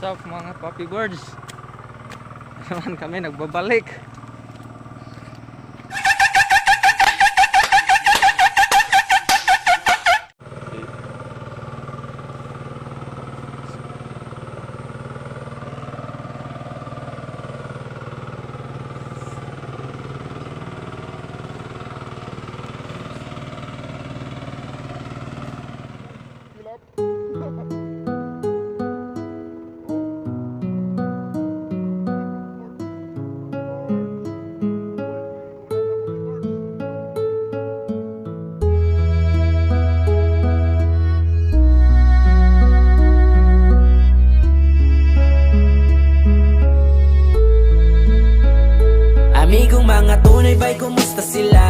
What's up mga puppy birds? Naman kami nagbabalik. Amigong mga tunay ba'y kumusta sila?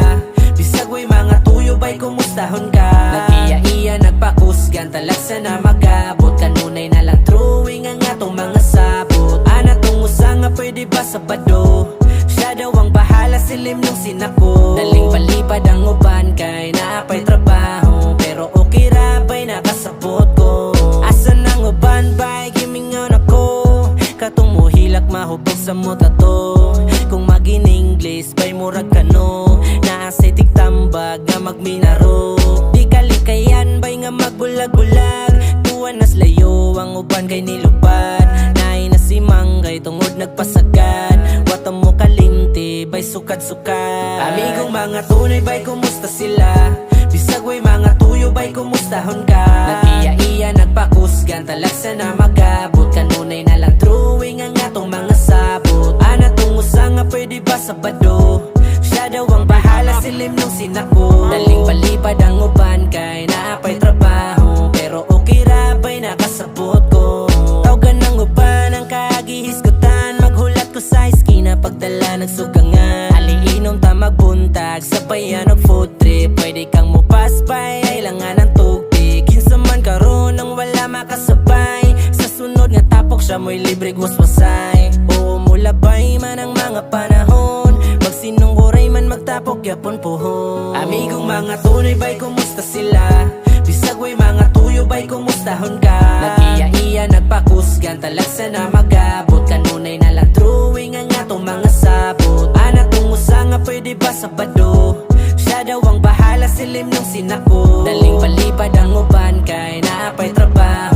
Bisag way mga tuyo ba'y kumustahon ka? Nag-iya-iya nagpakusgan talagsa na magabot. Kanunay na lang truing ang atong mga sabot. Ana tong usa nga pwede ba sabado? Siya daw ang bahala silim nung sinako. Daling palipad ang uban kay naapay trabaho. Pero okay ra ba'y nakasabot ko? Asan ang uban ba'y gimingaw na ko? Katong muhilak mahubog sa muta to. Kung mag-in-English ba'y murag kano? Naasay tigtambag nga magminaro. Di kalikayan ba'y nga magbulag-bulag. Tuwan nas layo ang uban kay nilupad. Naay na si Manggay tungod nagpasagad. Wata mo kalimti ba'y sukad-sukad. Amigong mga tunay ba'y kumusta sila? Bisag way mga tuyo ba'y kumustahon ka? Nag-iya-iya nagpakusgan talagsa na magabot. Kanunay na lang truing ang atong mga sabot. Ana tong usa nga pwede ba sabado? Siya daw ang bahala silim nung sinako. Daling palipad ang uban kay naapay trabaho. Pero okay ra ba'y nakasabot ko? Tawgan ng uban ang kagihisgutan. Maghulat ko sa iskina pagdala nagsugangan. Aliinom ta magbuntag sabayan og food trip. Pwede kang mupaspay kailangan ng tugtig. Kinsa man karon nang wala makasabay. Sa sunod nga tapok siya mo'y libre guswasay. Oo mulabay man ang mga panahon. Magsinungguray man magtapok yapon puhon. Amigong mga tunay ba'y kumusta sila? Bisag way mga tuyo ba'y kumustahon ka? Nag-iya-iya nagpakusgan talagsa na magabot. Kanunay na lang truing ang atong mga sabot. Ana tong usa nga pwede ba sabado? Siya daw ang bahala silim nung sinako. Daling palipad ang uban kay naapay trabaho.